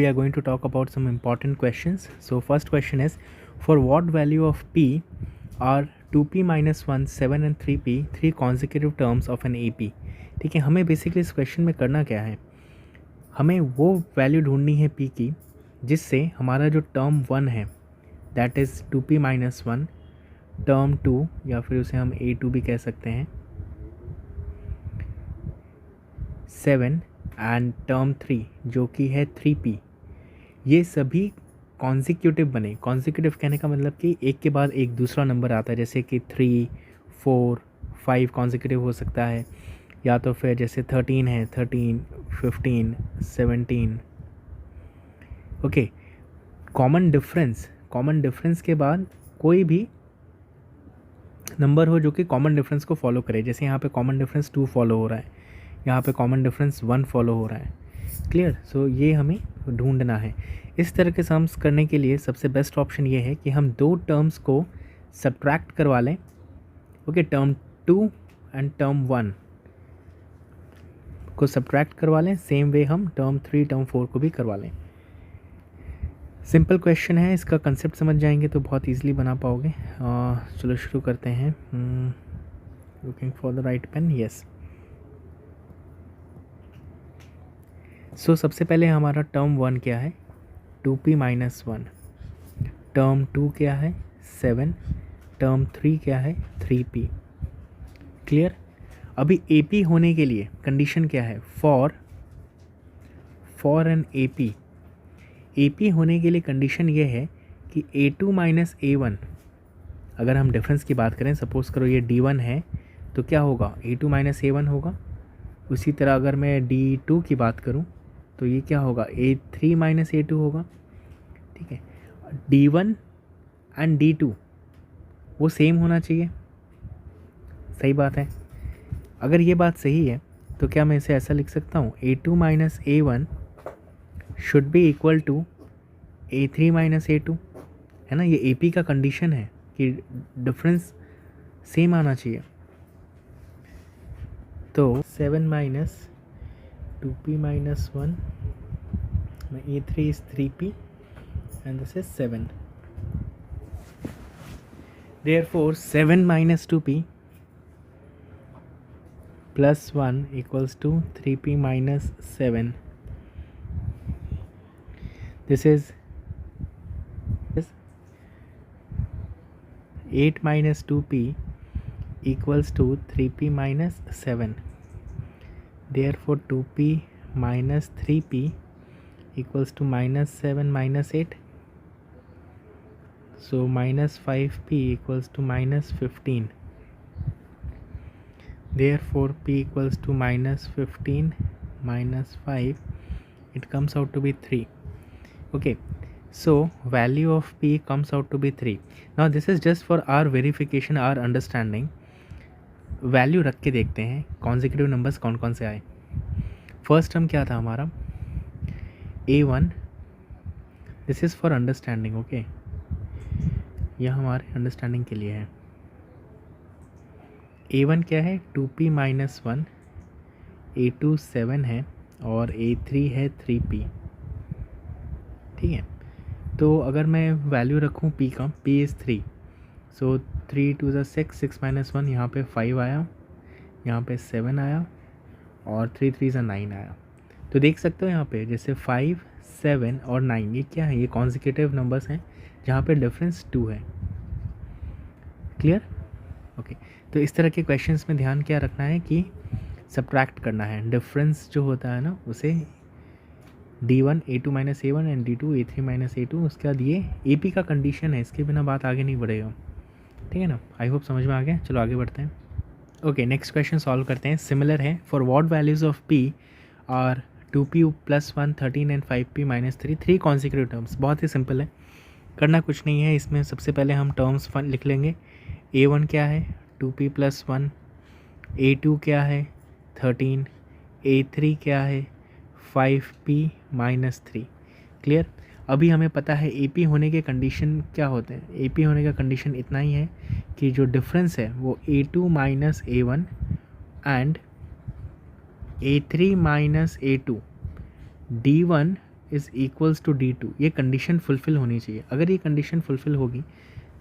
we are going to talk about some important questions. So first question is, for what value of p are 2p minus 1, 7 and 3p three consecutive terms of an AP? ठीक है, हमें basically इस question में करना क्या है, हमें वो वैल्यू ढूंढनी है p की जिससे हमारा जो टर्म 1 है that is 2p minus 1, term 2 या फिर उसे हम A2 भी कह सकते हैं, 7 एंड टर्म 3 जो कि है 3p, ये सभी कॉन्जिक्यूटिव बने। कॉन्जिक्यूटिव कहने का मतलब कि एक के बाद एक दूसरा नंबर आता है, जैसे कि 3, 4, 5 कॉन्जिक्यूटिव हो सकता है, या तो फिर जैसे 13 है 13, 15, 17। ओके, कॉमन डिफरेंस के बाद कोई भी नंबर हो जो कि कॉमन डिफरेंस को फॉलो करे। जैसे यहाँ पे कॉमन डिफरेंस 2 फॉलो हो रहा है, यहाँ पे कॉमन डिफरेंस 1 फॉलो हो रहा है। क्लियर? सो ये हमें ढूंढना है। इस तरह के सम्स करने के लिए सबसे बेस्ट ऑप्शन ये है कि हम दो टर्म्स को सब्ट्रैक्ट करवा लें। ओके, टर्म 2 एंड टर्म 1 को सब्ट्रैक्ट करवा लें। सेम वे हम टर्म 3, टर्म 4 को भी करवा लें। सिंपल क्वेश्चन है, इसका कंसेप्ट समझ जाएंगे तो बहुत ईजिली बना पाओगे। चलो शुरू करते हैं। Looking for the right pen. Yes, so सबसे पहले हमारा टर्म 1 क्या है, 2p माइनस 1, टर्म 2 क्या है 7, टर्म 3 क्या है 3p। क्लियर? अभी AP होने के लिए कंडीशन क्या है, फॉर एन AP होने के लिए कंडीशन ये है कि A2 माइनस A1, अगर हम डिफरेंस की बात करें, सपोज करो ये D1 है तो क्या होगा, A2 माइनस A1 होगा। उसी तरह अगर मैं D2 की बात करूं तो ये क्या होगा, A3 माइनस A2 होगा। ठीक है, D1 एंड D2 वो सेम होना चाहिए। सही बात है। अगर ये बात सही है तो क्या मैं इसे ऐसा लिख सकता हूँ, A2 minus A1 should be equal to A3 minus A2, है ना। ये AP का कंडीशन है कि डिफरेंस सेम आना चाहिए। तो 7 minus 2p minus 1, A3 is 3p and this is 7. Therefore 7 minus 2p plus 1 equals to 3p minus 7. This is 8 minus 2p equals to 3p minus 7. Therefore 2p minus 3p equals to minus 7 minus 8. So minus 5p equals to minus 15. Therefore p equals to minus 15 minus 5. It comes out to be 3. Okay, so value of p comes out to be 3. Now this is just for our verification, our understanding. Value रख के देखते हैं consecutive numbers कौन कौन से आए। First term क्या था हमारा, A1, this is for understanding. Okay, यह हमारे अंडरस्टैंडिंग के लिए है। A1 क्या है, 2p माइनस 1, A2 7 है और A3 है 3p। ठीक है, तो अगर मैं वैल्यू रखूँ p का, p इज़ 3, सो 3 2 ज़ा 6, 6 माइनस 1, यहाँ पे 5 आया, यहाँ पे 7 आया और 3 3 ज़ा 9 आया। तो देख सकते हो यहाँ पे जैसे 5, 7 और 9 ये क्या है, ये कॉन्जिक्यूटिव नंबर्स हैं जहाँ पे डिफरेंस 2 है। क्लियर? ओके, तो इस तरह के क्वेश्चंस में ध्यान क्या रखना है कि सब्ट्रैक्ट करना है। डिफरेंस जो होता है ना उसे D1 A2 minus A1 and D2 A3 minus A2, उसके बाद ये AP का कंडीशन है, इसके बिना बात आगे नहीं बढ़ेगा। ठीक है ना, आई होप समझ में आ गया। चलो आगे बढ़ते हैं। ओके, नेक्स्ट क्वेश्चन सॉल्व करते हैं। सिमिलर है, for what values of p are 2p plus 1, 13 and 5p minus 3 three consecutive terms. बहुत ही सिंपल है, करना कुछ नहीं है इसमें। सबसे पहले हम टर्म्स लिख लेंगे। A1 क्या है, 2p प्लस 1, A2 क्या है 13, A3 क्या है 5p माइनस 3। क्लियर? अभी हमें पता है AP होने के कंडीशन क्या होते हैं। AP होने का कंडीशन इतना ही है कि जो डिफरेंस है वो A2 minus A1 and A3 minus A2, D1 is equals to D2, ये कंडीशन फुलफ़िल होनी चाहिए। अगर ये कंडीशन फुलफ़िल होगी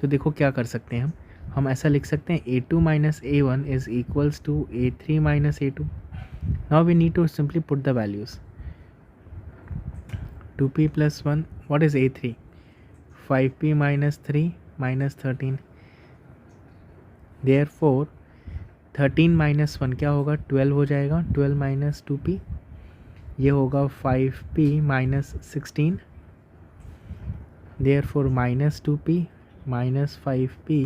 तो देखो क्या कर सकते हैं हम ऐसा लिख सकते हैं A2 minus A1 is equals to A3 minus A2। Now we need to simply put the values. 2p plus 1, what is A3? 5p minus 3 minus 13, therefore 13 minus 1 क्या होगा, 12 हो जाएगा। 12 माइनस 2p ये होगा 5p minus 16, therefore minus 2p minus 5p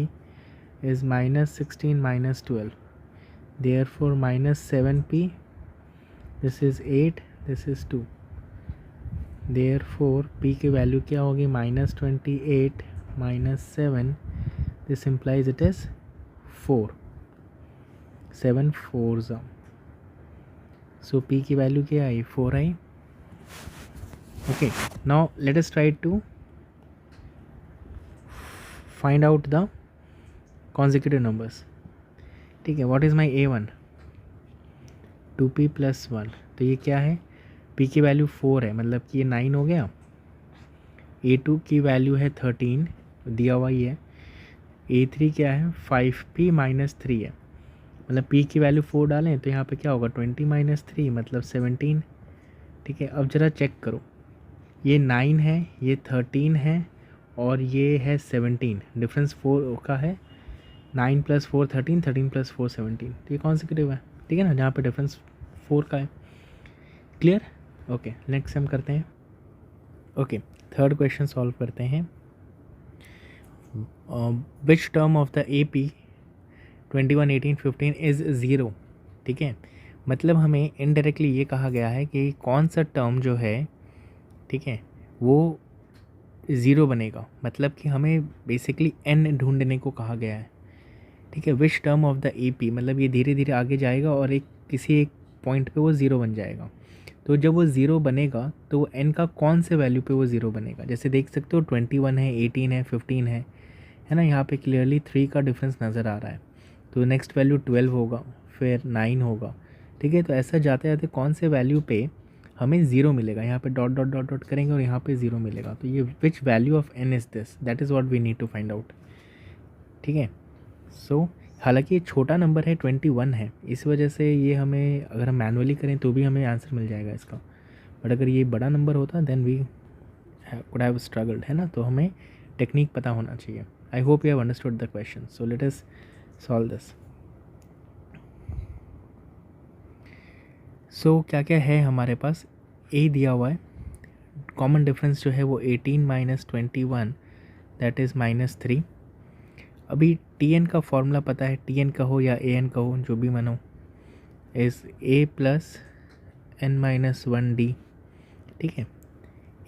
is minus 16 minus 12, therefore minus 7p, this is 8, this is 2, therefore p की value क्या होगी, minus 28 minus 7, this implies it is 4, 7 4s, so p की value क्या आई, 4 आई। Okay, now let us try to find out the consecutive numbers। ठीक है, what is my A1? 2p plus 1, तो ये क्या है, p की वैल्यू 4 है, मतलब कि ये 9 हो गया। A2 की वैल्यू है 13, दिया हुआ ही है। A3 क्या है, 5p माइनस 3 है, मतलब p की वैल्यू 4 डालें तो यहाँ पे क्या होगा, 20 माइनस 3 मतलब 17। ठीक है, अब ज़रा चेक करो, ये 9 है, ये 13 है और ये है 17, डिफरेंस 4 का है। 9 प्लस 4 13, 13 प्लस 4 17, तो ये कॉन्सेक्यूटिव है। ठीक है ना, जहाँ पे डिफरेंस 4 का है। क्लियर? ओके, नेक्स्ट हम करते हैं। ओके, थर्ड क्वेश्चन सॉल्व करते हैं। Which term of the AP 21 18 15 is zero. ठीक है, मतलब हमें इनडायरेक्टली ये कहा गया है कि कौन सा टर्म जो है, ठीक है, वो ज़ीरो बनेगा, मतलब कि हमें बेसिकली n ढूंढने को कहा गया है। ठीक है, which term of the AP, मतलब ये धीरे धीरे आगे जाएगा और किसी एक पॉइंट पे वो ज़ीरो बन जाएगा। तो जब वो ज़ीरो बनेगा तो वो n का कौन से वैल्यू पे वो ज़ीरो बनेगा। जैसे देख सकते हो 21 है, 18 है, 15 है ना, यहाँ पे क्लियरली 3 का डिफरेंस नज़र आ रहा है। तो नेक्स्ट वैल्यू 12 होगा, फिर 9 होगा। ठीक है, तो ऐसा जाते जाते कौन से वैल्यू पे हमें ज़ीरो मिलेगा, यहाँ पे डॉट डॉट डॉट डॉट करेंगे और यहाँ पे ज़ीरो मिलेगा। तो ये which value of n is this, that is what we need to find out. ठीक है, सो हालांकि ये छोटा नंबर है, 21 है, इस वजह से ये हमें अगर हम मैनुअली करें तो भी हमें आंसर मिल जाएगा इसका। बट अगर ये बड़ा नंबर होता then we could have struggled, है ना। तो हमें टेक्निक पता होना चाहिए। I hope you have understood the question, so let us solve this. So क्या क्या है हमारे पास, a दिया हुआ है, कॉमन डिफरेंस जो है वो 18 माइनस 21 दैट इज़ माइनस 3। अभी Tn का फॉर्मूला पता है, Tn का हो या An का हो, जो भी मानो, is a plus n minus 1d। ठीक है,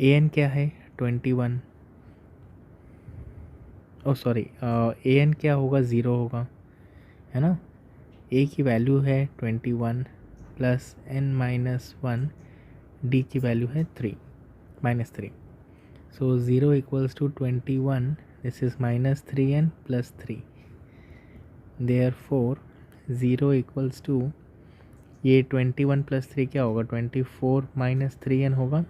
An क्या है 21, ओ सॉरी, An क्या होगा, ज़ीरो होगा, है ना। a की वैल्यू है 21 प्लस n माइनस 1, d की वैल्यू है 3 minus 3। So 0 equals to 21, this is minus 3n plus 3, therefore 0 equals to, ये 21 प्लस 3 क्या होगा, 24 माइनस 3n होगा।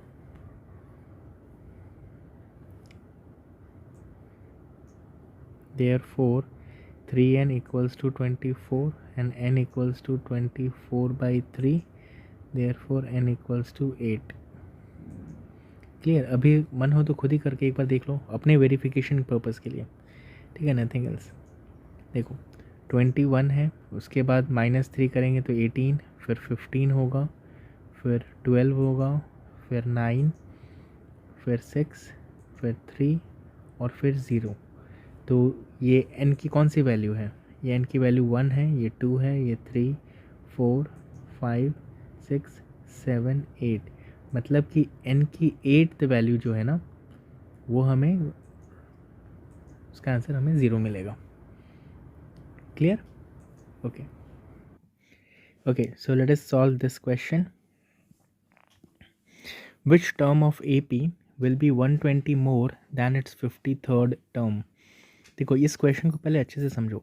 Therefore 3n equals to 24 and n equals to 24 by 3, therefore n equals to 8। Clear? अभी मन हो तो खुद ही करके एक बार देख लो अपने वेरिफिकेशन पर्पज़ के लिए। ठीक है, नथिंग एल्स। देखो 21 है, उसके बाद माइनस 3 करेंगे तो 18, फिर 15 होगा, फिर 12 होगा, फिर 9, फिर 6, फिर 3 और फिर 0। तो ये n की कौन सी वैल्यू है, ये n की वैल्यू 1 है, ये 2 है, ये 3 4 5 6 7 8, मतलब कि n की 8th वैल्यू जो है ना, वो हमें, उसका आंसर हमें 0 मिलेगा। Clear? Okay okay, so let us solve this question. Which term of AP will be 120 more than it's 53rd term. देखो इस क्वेश्चन को पहले अच्छे से समझो।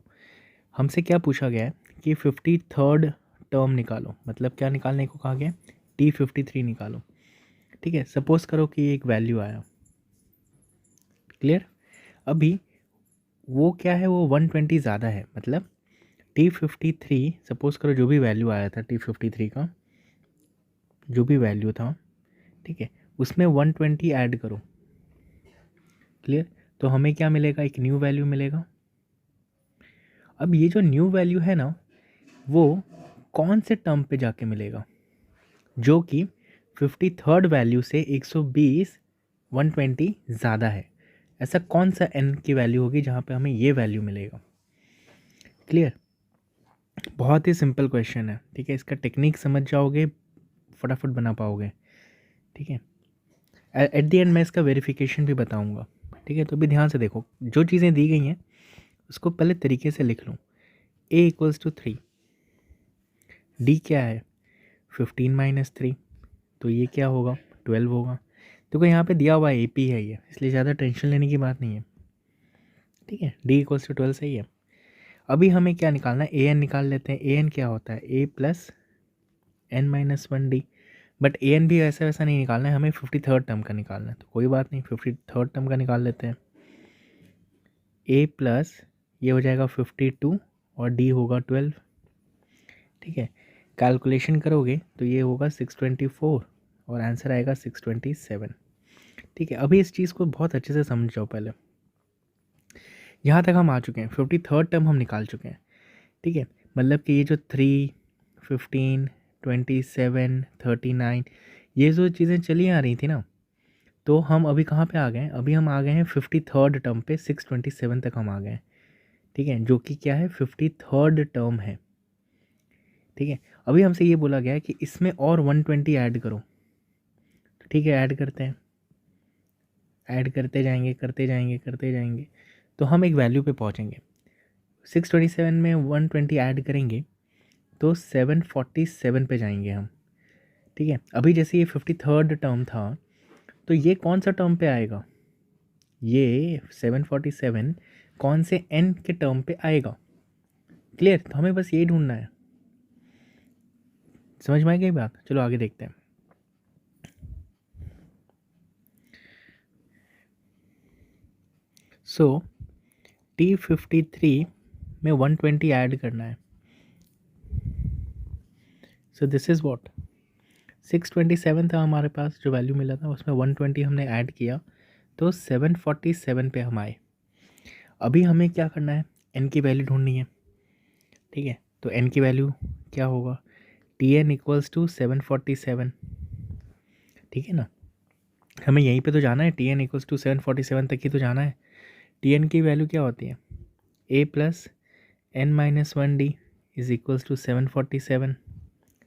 हमसे क्या पूछा गया है कि 53rd टर्म निकालो, मतलब क्या निकालने को कहा गया है, T53 निकालो। ठीक है, सपोज करो कि एक वैल्यू आया, क्लियर। अभी वो क्या है, वो 120 ज़्यादा है, मतलब T53, सपोज करो जो भी वैल्यू आया था T53 का, जो भी वैल्यू था, ठीक है, उसमें 120 ऐड करो, क्लियर। तो हमें क्या मिलेगा, एक न्यू वैल्यू मिलेगा। अब ये जो न्यू वैल्यू है ना, वो कौन से टर्म पे जाके मिलेगा, जो कि 53rd वैल्यू से 120 120 ज़्यादा है। ऐसा कौन सा n की वैल्यू होगी जहाँ पे हमें ये वैल्यू मिलेगा, क्लियर। बहुत ही सिंपल क्वेश्चन है, ठीक है, इसका टेक्निक समझ जाओगे फटाफट बना पाओगे, ठीक है। एट द एंड मैं इसका वेरिफिकेशन भी बताऊंगा, ठीक है। तो अभी ध्यान से देखो, जो चीज़ें दी गई हैं उसको पहले तरीके से लिख लूँ। a = 3, d क्या है 15 - 3, तो ये क्या होगा 12 होगा। देखो यहाँ पे दिया हुआ है AP है ये, इसलिए ज़्यादा टेंशन लेने की बात नहीं है, ठीक है। d = 12 सही है। अभी हमें क्या निकालना है, an निकाल लेते हैं। an क्या होता है, a + n - 1d, but an भी ऐसा वैसा नहीं निकालना है, हमें 53rd टर्म का निकालना है, तो कोई बात नहीं 53rd टर्म का निकाल लेते हैं। a प्लस ये हो जाएगा 52 और d होगा 12, ठीक है। कैलकुलेशन करोगे तो ये होगा 624 और आंसर आएगा 627, ठीक है। अभी इस चीज़ को बहुत अच्छे से समझ जाओ पहले। यहाँ तक हम आ चुके हैं, 53rd टर्म हम निकाल चुके हैं, ठीक है। मतलब कि ये जो 3, 15, 27, 39 ये जो चीज़ें चली आ रही थी ना, तो हम अभी कहाँ पे आ गए हैं, अभी हम आ गए हैं 53rd टर्म पे, 627 तक हम आ गए हैं, ठीक है, जो कि क्या है 53rd टर्म है, ठीक है। अभी हमसे ये बोला गया है कि इसमें और 120 ऐड करो, तो ठीक है, ऐड करते हैं, ऐड करते जाएंगे करते जाएंगे करते जाएंगे, तो हम एक वैल्यू पे पहुँचेंगे। 627 में 120 ऐड करेंगे तो 747 पे जाएंगे हम, ठीक है। अभी जैसे ये 53rd टर्म था, तो ये कौन सा टर्म पे आएगा, ये 747 कौन से n के टर्म पे आएगा, क्लियर। तो हमें बस यही ढूंढना है, समझ में आई गई बात। चलो आगे देखते हैं। सो T53 में 120 ऐड करना है। सो दिस इज़ व्हाट 627 था हमारे पास, जो वैल्यू मिला था उसमें 120 हमने ऐड किया, तो 747 पे हम आए। अभी हमें क्या करना है, n की वैल्यू ढूंढनी है, ठीक है। तो n की वैल्यू क्या होगा, Tn = 747, ठीक है ना। हमें यहीं पे तो जाना है, Tn = 747 तक ही तो जाना है। Tn की वैल्यू क्या होती है, a + n - 1d = 747,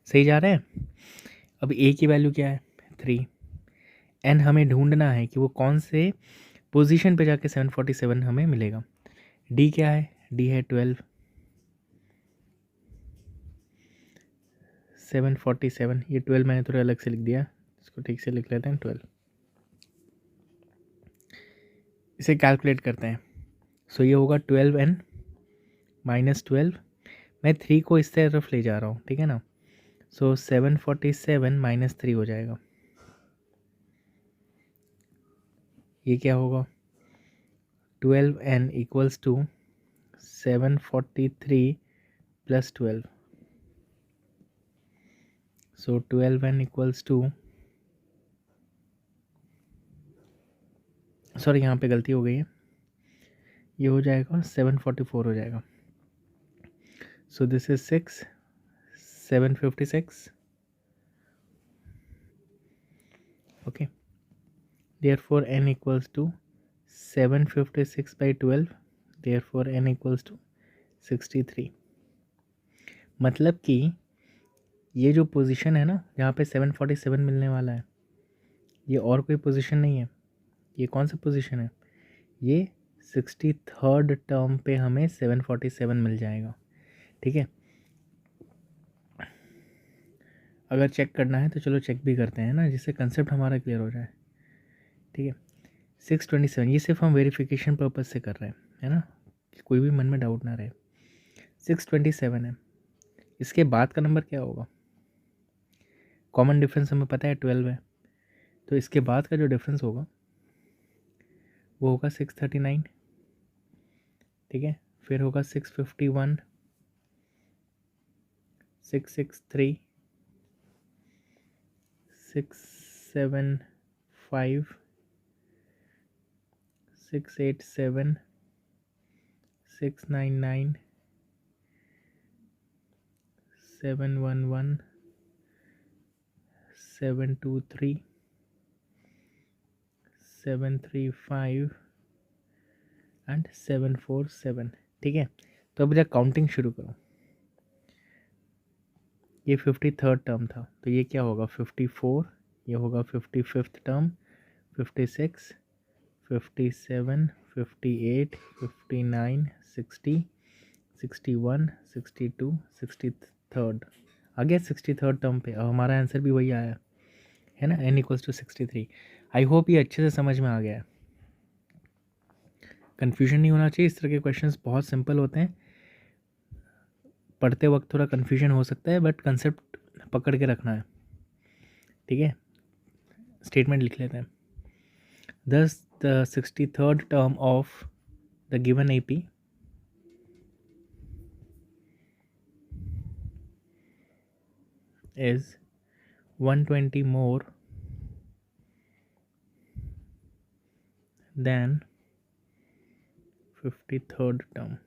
सही जा रहे हैं। अब a की वैल्यू क्या है 3, n हमें ढूंढना है कि वो कौन से पोजीशन पे जाके 747 हमें मिलेगा। d क्या है, d है 12, 747, ये 12 मैंने थोड़ा अलग से लिख दिया, इसको ठीक से लिख लेते हैं 12। इसे कैलकुलेट करते हैं। सो ये होगा 12n - 12, मैं 3 को इस तरफ ले जा रहा हूँ, ठीक है ना। सो 747 - 3 हो जाएगा, ये क्या होगा 12n = 743 + 12, सो 12n = सॉरी यहाँ पे गलती हो गई है, ये हो जाएगा 744 हो जाएगा। So this is 6 756, okay. Therefore n = 756/12, therefore n = 63। मतलब कि ये जो पोजीशन है ना जहाँ पे 747 मिलने वाला है, ये और कोई पोजीशन नहीं है, ये कौन सा पोजीशन है, ये 63rd टर्म पे हमें 747 मिल जाएगा, ठीक है। अगर चेक करना है तो चलो चेक भी करते हैं ना, जिससे कंसेप्ट हमारा क्लियर हो जाए, ठीक है। 627 ये सिर्फ हम वेरिफिकेशन पर्पज़ से कर रहे हैं, है ना, कि कोई भी मन में डाउट ना रहे। 627 है, इसके बाद का नंबर क्या होगा, कॉमन डिफरेंस हमें पता है 12 है, तो इसके बाद का जो डिफरेंस होगा वो होगा 639, ठीक है। फिर होगा 651, 663, 675, 687, 699, 711, 723, 735 एंड 747, ठीक है। तो अब जब काउंटिंग शुरू करो, ये 53rd टर्म था, तो ये क्या होगा 54, ये होगा 55th टर्म, 56, 57, 58, 59, 60, 61, 62, 63rd आ गया 63rd टर्म पे। अब हमारा आंसर भी वही आया है ना, n = 63। आई होप ये अच्छे से समझ में आ गया है, कन्फ्यूजन नहीं होना चाहिए। इस तरह के क्वेश्चंस बहुत सिंपल होते हैं, पढ़ते वक्त थोड़ा कन्फ्यूजन हो सकता है बट कंसेप्ट पकड़ के रखना है, ठीक है। स्टेटमेंट लिख लेते हैं। Thus the 63rd term of the given AP is 120 more than 53rd term.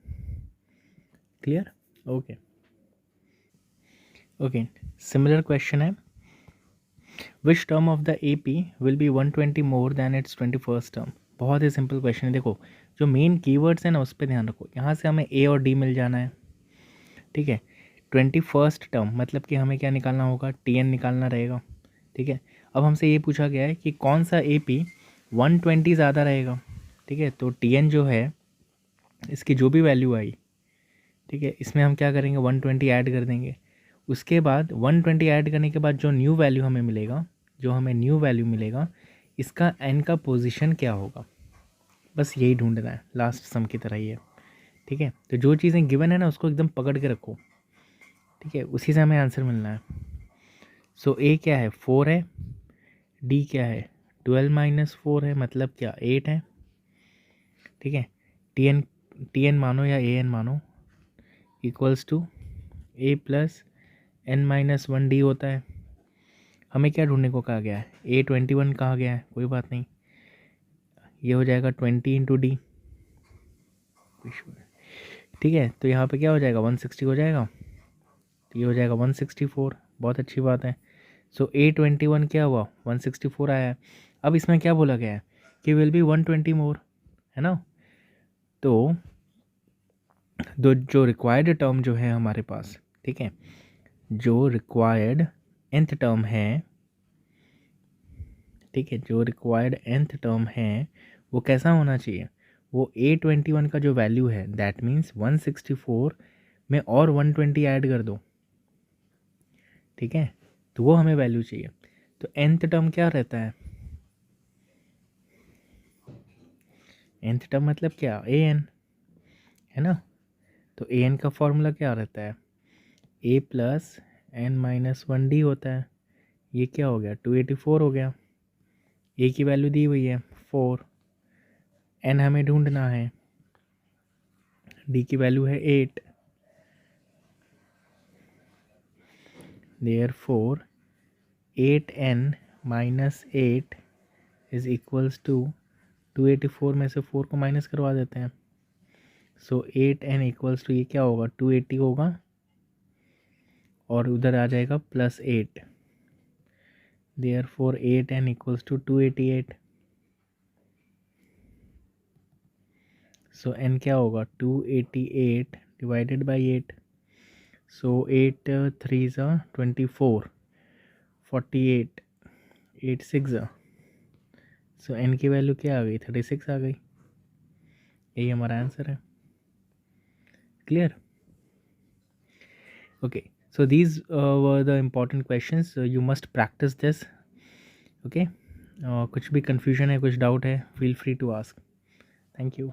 Clear? Okay. Okay. Similar question है, which term of the AP will be 120 more than its 21st term? बहुत ही simple question है। देखो जो main keywords है ना उस पर ध्यान रखो। यहाँ से हमें A और D मिल जाना है, ठीक है। 21st टर्म मतलब कि हमें क्या निकालना होगा, TN निकालना रहेगा, ठीक है। अब हमसे ये पूछा गया है कि कौन सा AP 120 ज़्यादा रहेगा, ठीक है। तो TN जो है इसकी जो भी वैल्यू आई, ठीक है, इसमें हम क्या करेंगे 120 ऐड कर देंगे। उसके बाद 120 ऐड करने के बाद जो न्यू वैल्यू हमें मिलेगा, इसका n का पोजीशन क्या होगा, बस यही ढूंढना है, लास्ट सम की तरह ही है, ठीक है। तो जो चीज़ें गिवन है ना उसको एकदम पकड़ के रखो, ठीक है, उसी से हमें आंसर मिलना है। सो A क्या है 4 है, D क्या है 12 - 4 है, मतलब क्या 8 है, ठीक है। TN मानो या AN मानो इक्वल्स टू A + n-1D होता है। हमें क्या ढूंढने को कहा गया है, A21 कहा गया है, कोई बात नहीं, ये हो जाएगा 20 × D, ठीक है। तो यहाँ पे क्या हो जाएगा 160 हो जाएगा, तो ये हो जाएगा 164, बहुत अच्छी बात है। सो A21 क्या हुआ 164 आया है। अब इसमें क्या बोला गया है कि विल बी 120 मोर, है ना। तो जो रिक्वायर्ड टर्म जो है हमारे पास, ठीक है, जो रिक्वायर्ड nth टर्म है, ठीक है, जो रिक्वायर्ड nth टर्म है वो कैसा होना चाहिए, वो A21 का जो वैल्यू है दैट मीन्स 164 में और 120 ऐड कर दो, ठीक है, तो वो हमें वैल्यू चाहिए। तो nth टर्म क्या रहता है, nth टर्म मतलब क्या an, है ना। तो an का फॉर्मूला क्या रहता है, A + n-1D होता है। ये क्या हो गया 284 हो गया। A की वैल्यू दी हुई है 4, n हमें ढूंढना है, D की वैल्यू है 8, therefore 8n - 8 is equals to 284 में से 4 को माइनस करवा देते हैं। सो 8n इक्वल्स टू ये क्या होगा 280 होगा और उधर आ जाएगा +8, therefore 8n equals to 288। So n क्या होगा 288 divided by 8। So 8 3 24, 48, 8 6। So n की वैल्यू क्या आ गई 36 आ गई। यही हमारा आंसर है। Clear? Okay, so these were the important questions, so you must practice this. Okay, कुछ भी confusion है, कुछ doubt है, feel free to ask. Thank you.